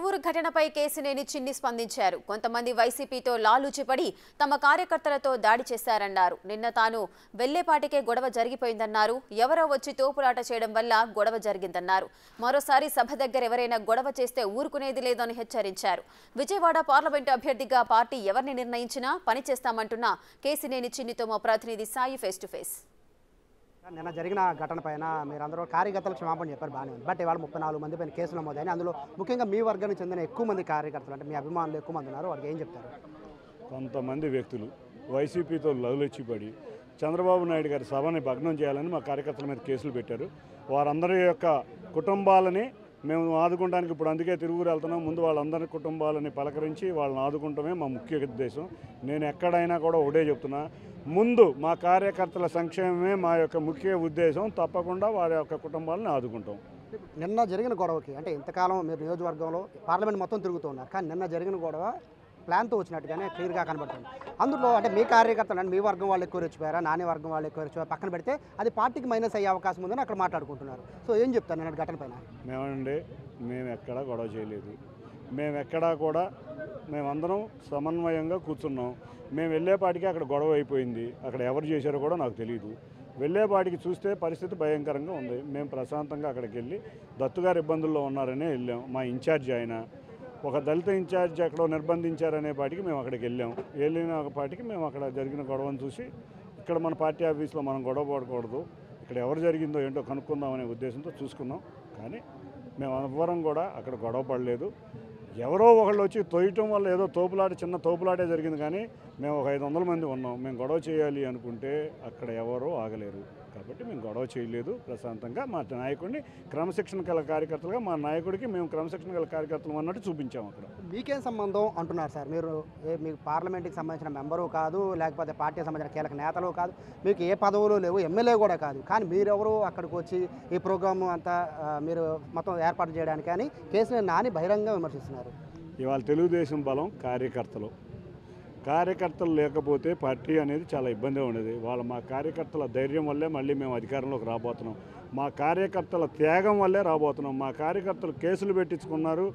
తిరువూరు ఘటనపై కేసినేని చిన్ని స్పందించారు. కొంతమంది వైసీపీతో లాలూచిపడి తమ కార్యకర్తలతో దాడి చేశారన్నారు. నిన్న తాను వెళ్లేపాటికే గొడవ జరిగిపోయిందన్నారు. ఎవరో వచ్చి తోపులాట చేయడం వల్ల గొడవ జరిగిందన్నారు. మరోసారి సభ దగ్గర ఎవరైనా గొడవ చేస్తే ఊరుకునేది లేదని హెచ్చరించారు. విజయవాడ పార్లమెంటు అభ్యర్థిగా పార్టీ ఎవరిని నిర్ణయించినా పనిచేస్తామంటున్న కేసినేని చిన్నితో మా ప్రతినిధి సాయి ఫేస్ టు ఫేస్. నిన్న జరిగిన ఘటన పైన మీరందరూ కార్యకర్తలు క్షమాపణ చెప్పారు, బాగానే ఉంది. బట్ ఇవాళ 34 మంది పైన కేసులు నమోదైన, అందులో ముఖ్యంగా మీ వర్గానికి చెందిన ఎక్కువ మంది కార్యకర్తలు, అంటే మీ అభిమానులు ఎక్కువ మంది ఉన్నారు. వారికి ఏం చెప్తారు? కొంతమంది వ్యక్తులు వైసీపీతో లవ్లెచ్చిపడి చంద్రబాబు నాయుడు గారి సభని భగ్నం చేయాలని మా కార్యకర్తల మీద కేసులు పెట్టారు. వారందరి యొక్క కుటుంబాలని మేము ఆదుకోవడానికి ఇప్పుడు అందుకే తిరువూరు వెళ్తున్నాం. ముందు వాళ్ళందరి కుటుంబాలని పలకరించి వాళ్ళని ఆదుకుంటమే మా ముఖ్య ఉద్దేశం. నేను ఎక్కడైనా కూడా ఒకటే చెప్తున్నా, ముందు మా కార్యకర్తల సంక్షేమమే మా యొక్క ముఖ్య ఉద్దేశం. తప్పకుండా వారి యొక్క కుటుంబాలను ఆదుకుంటాం. నిన్న జరిగిన గొడవకి, అంటే ఇంతకాలం మీరు నియోజకవర్గంలో పార్లమెంట్ మొత్తం తిరుగుతూ ఉన్నారు, కానీ నిన్న జరిగిన గొడవ ప్లాన్తో వచ్చినట్టుగానే క్లియర్గా కనబడుతుంది. అందులో అంటే మీ కార్యకర్తలు అంటే మీ వర్గం వాళ్ళు ఎక్కువ రెచ్చిపోయారా, నాని వర్గం వాళ్ళు ఎక్కువ రెచ్చిపోయారు, పక్కన పెడితే అది పార్టీకి మైనస్ అయ్యే అవకాశం ఉందని అక్కడ మాట్లాడుకుంటున్నారు. సో ఏం చెప్తాను నిన్న ఘటన పైన? మేము ఎక్కడా గొడవ చేయలేదు. మేము ఎక్కడా కూడా మేమందరం సమన్వయంగా కూర్చున్నాం. మేము వెళ్ళేపాటికి అక్కడ గొడవ అయిపోయింది. అక్కడ ఎవరు చేశారో కూడా నాకు తెలియదు. వెళ్ళేపాటికి చూస్తే పరిస్థితి భయంకరంగా ఉంది. మేము ప్రశాంతంగా అక్కడికి వెళ్ళి దత్తుగారు ఇబ్బందుల్లో ఉన్నారనే వెళ్ళాం. మా ఇన్ఛార్జ్ ఆయన ఒక దళిత ఇన్ఛార్జ్ ఎక్కడో నిర్బంధించారనే పాటికి మేము అక్కడికి వెళ్ళాం. వెళ్ళిన పాటికి మేము అక్కడ జరిగిన గొడవను చూసి, ఇక్కడ మన పార్టీ ఆఫీస్లో మనం గొడవ పడకూడదు, ఇక్కడ ఎవరు జరిగిందో ఏంటో కనుక్కుందామనే ఉద్దేశంతో చూసుకున్నాం. కానీ మేము ఎవ్వరం కూడా అక్కడ గొడవ పడలేదు. ఎవరో ఒకళ్ళు వచ్చి తోయటం వల్ల ఏదో చిన్న తోపులాటే జరిగింది. కానీ మేము ఒక 500 మంది ఉన్నాం. మేము గొడవ చేయాలి అనుకుంటే అక్కడ ఎవరో ఆగలేరు. కాబట్టి మేము గొడవ చేయలేదు. ప్రశాంతంగా మా నాయకుడిని క్రమశిక్షణ గల కార్యకర్తలుగా మా నాయకుడికి మేము క్రమశిక్షణ గల కార్యకర్తలు అన్నట్టు చూపించాము. అక్కడ మీకేం సంబంధం అంటున్నారు సార్? మీరు మీకు పార్లమెంట్కి సంబంధించిన మెంబరు కాదు, లేకపోతే పార్టీకి సంబంధించిన కీలక నేతలు కాదు, మీకు ఏ పదవులు లేవు, ఎమ్మెల్యే కూడా కాదు. కానీ మీరెవరు అక్కడికి వచ్చి ఈ ప్రోగ్రాము అంతా మీరు మొత్తం ఏర్పాటు చేయడానికి అని కేసీఆర్ నాని బహిరంగంగా విమర్శిస్తున్నారు. ఇవాళ తెలుగుదేశం బలం కార్యకర్తలు లేకపోతే పార్టీ అనేది చాలా ఇబ్బందిగా ఉండేది. మా కార్యకర్తల ధైర్యం వల్లే మళ్ళీ మేము అధికారంలోకి రాబోతున్నాం. మా కార్యకర్తల త్యాగం వల్లే రాబోతున్నాం. మా కార్యకర్తలు కేసులు పెట్టించుకున్నారు,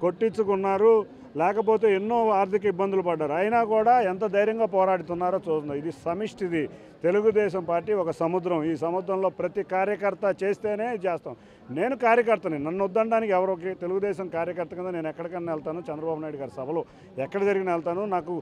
కొట్టించుకున్నారు, లేకపోతే ఎన్నో ఆర్థిక ఇబ్బందులు పడ్డారు. అయినా కూడా ఎంత ధైర్యంగా పోరాడుతున్నారో చూస్తున్నాం. ఇది సమిష్టిది. తెలుగుదేశం పార్టీ ఒక సముద్రం. ఈ సముద్రంలో ప్రతి కార్యకర్త చేస్తేనే చేస్తాం. నేను కార్యకర్తని, నన్ను వద్దడానికి ఎవరికి తెలుగుదేశం కార్యకర్త కింద నేను ఎక్కడికన్నా వెళ్తాను. చంద్రబాబు నాయుడు గారి సభలో ఎక్కడ జరిగిన వెళ్తాను. నాకు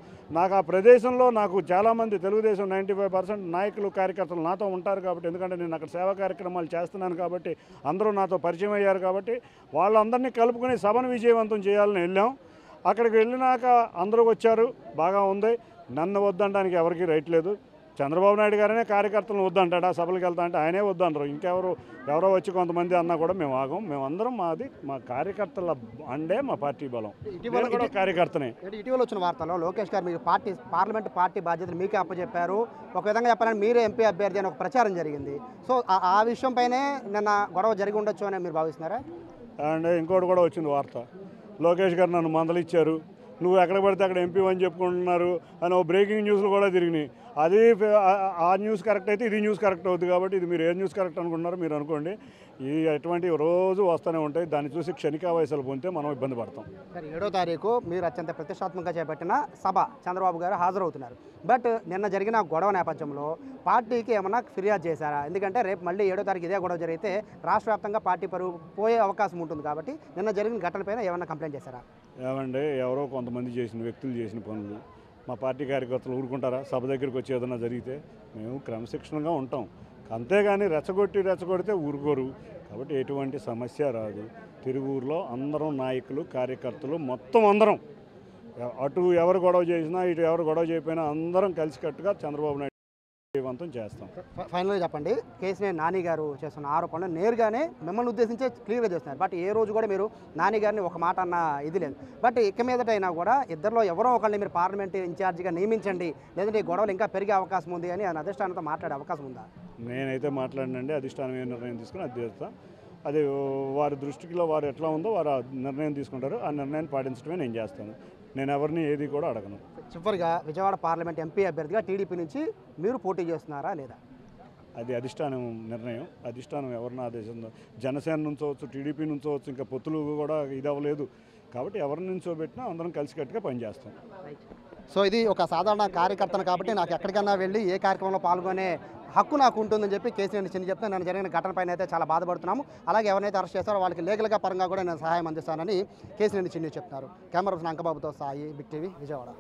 ఆ ప్రదేశంలో నాకు చాలామంది తెలుగుదేశం 95% నాయకులు కార్యకర్తలు నాతో ఉంటారు. కాబట్టి ఎందుకంటే నేను అక్కడ సేవా కార్యక్రమాలు చేస్తున్నాను కాబట్టి అందరూ నాతో పరిచయం అయ్యారు. కాబట్టి వాళ్ళందరినీ కలుపుకుని సభను విజయవంతం చేయాలని వెళ్ళాం. అక్కడికి వెళ్ళినాక అందరూ వచ్చారు, బాగా ఉంది. నన్ను వద్దనడానికి ఎవరికి రైట్ లేదు. చంద్రబాబు నాయుడు గారనే కార్యకర్తలను వద్దంటాడా? సభలకు వెళ్తా అంటే ఆయనే వద్దనరు. ఎవరో వచ్చి కొంతమంది అన్నా కూడా మేము ఆగం. మేమందరం మా కార్యకర్తల అండే మా పార్టీ బలం. ఇటీవల కూడా కార్యకర్తనే. ఇటీవల వచ్చిన వార్తల్లో లోకేష్ గారు మీరు పార్లమెంట్ పార్టీ బాధ్యతలు మీకే అప్పచెప్పారు, ఒక విధంగా చెప్పాలని మీరే ఎంపీ అభ్యర్థి అని ఒక ప్రచారం జరిగింది. సో ఆ విషయం పైనే నిన్న గొడవ జరిగి ఉండొచ్చు అని మీరు భావిస్తున్నారా? అండ్ ఇంకోటి కూడా వచ్చింది వార్త, లోకేష్ గారు నన్ను మందలిచ్చారు, నువ్వు ఎక్కడ పడితే అక్కడ ఎంపీ అని చెప్పుకుంటున్నారు అని ఒక బ్రేకింగ్ న్యూస్లు కూడా తిరిగినాయి. అది ఆ న్యూస్ కరెక్ట్ అయితే ఇది న్యూస్ కరెక్ట్ అవుతుంది. కాబట్టి ఇది మీరు ఏ న్యూస్ కరెక్ట్ అనుకుంటున్నారో మీరు అనుకోండి. అటువంటివి రోజు వస్తూనే ఉంటాయి. దాన్ని చూసి క్షణికావేశాలు పొందితే మనం ఇబ్బంది పడతాం. 7వ తారీఖు మీరు అత్యంత ప్రతిష్టాత్మకంగా చేపట్టిన సభ చంద్రబాబు గారు హాజరవుతున్నారు. బట్ నిన్న జరిగిన గొడవ నేపథ్యంలో పార్టీకి ఏమన్నా ఫిర్యాదు చేశారా? ఎందుకంటే రేపు మళ్ళీ 7వ తారీఖు ఇదే గొడవ జరిగితే రాష్ట్ర వ్యాప్తంగా పార్టీ పరువు పోయే అవకాశం ఉంటుంది. కాబట్టి నిన్న జరిగిన ఘటనపైన ఏమన్నా కంప్లైంట్ చేశారా? ఎవరో కొంతమంది వ్యక్తులు చేసిన పనులు మా పార్టీ కార్యకర్తలు ఊరుకుంటారా? సభ దగ్గరికి వచ్చి ఏదైనా జరిగితే మేము క్రమశిక్షణగా ఉంటాం. అంతేగాని రెచ్చగొడితే ఊరుకోరు. కాబట్టి ఎటువంటి సమస్య రాదు. తిరువూరులో అందరం నాయకులు కార్యకర్తలు మొత్తం అందరం, అటు ఎవరు గొడవ చేసినా ఇటు ఎవరు గొడవ చేయకపోయినా అందరం కలిసికట్టుగా చంద్రబాబు నాయుడు విజయవంతం చేస్తాం. ఫైనల్గా చెప్పండి, కేసీఆర్ నాని గారు చేస్తున్న ఆరోపణలు నేరుగానే మిమ్మల్ని ఉద్దేశించే క్లియర్గా చేస్తున్నారు. బట్ ఏ రోజు కూడా మీరు నాని గారిని ఒక మాట అన్న ఇది లేదు. బట్ ఇక మీదటైనా కూడా ఇద్దరిలో ఎవరో ఒకరిని మీరు పార్లమెంట్ ఇన్ఛార్జిగా నియమించండి, లేదంటే ఈ గొడవలు ఇంకా పెరిగే అవకాశం ఉంది అని అధిష్టానంతో మాట్లాడే అవకాశం ఉందా? నేనైతే మాట్లాడినండి. అధిష్టానం ఏ నిర్ణయం తీసుకుని అది చేస్తాను. అది వారి దృష్టిలో వారు ఎట్లా ఉందో వారు నిర్ణయం తీసుకుంటారు. ఆ నిర్ణయాన్ని పాటించడమే నేను చేస్తాను. నేను ఎవరిని ఏది కూడా అడగను. చివరిగా విజయవాడ పార్లమెంట్ ఎంపీ అభ్యర్థిగా టీడీపీ నుంచి మీరు పోటీ చేస్తున్నారా లేదా? అది అధిష్టానం నిర్ణయం. అధిష్టానం ఎవరిని ఆదేశిందో, జనసేన నుంచోవచ్చు, టీడీపీ నుంచోవచ్చు, ఇంకా పొత్తులు కూడా ఇది అవ్వలేదు. కాబట్టి ఎవరిని నిల్చోబెట్టినా అందరం కలిసికట్టుగా పనిచేస్తాం. సో ఇది ఒక సాధారణ కార్యకర్తను కాబట్టి నాకు ఎక్కడికైనా వెళ్ళి ఏ కార్యక్రమంలో పాల్గొనే హక్కు నాకు ఉంటుందని చెప్పి కేసీఆర్ చిన్ని చెప్తే నేను జరిగిన ఘటన పైన అయితే చాలా బాధపడుతున్నాము. అలాగే ఎవరైతే అరెస్ట్ చేస్తారో వాళ్ళకి లీగల్గా పరంగా కూడా నేను సహాయం అందిస్తానని కేసీఆర్ చిన్ని చెప్తున్నారు. కెమెరా పర్సన్ అంకబాబుతో సాయి, బిగ్ టీవీ, విజయవాడ.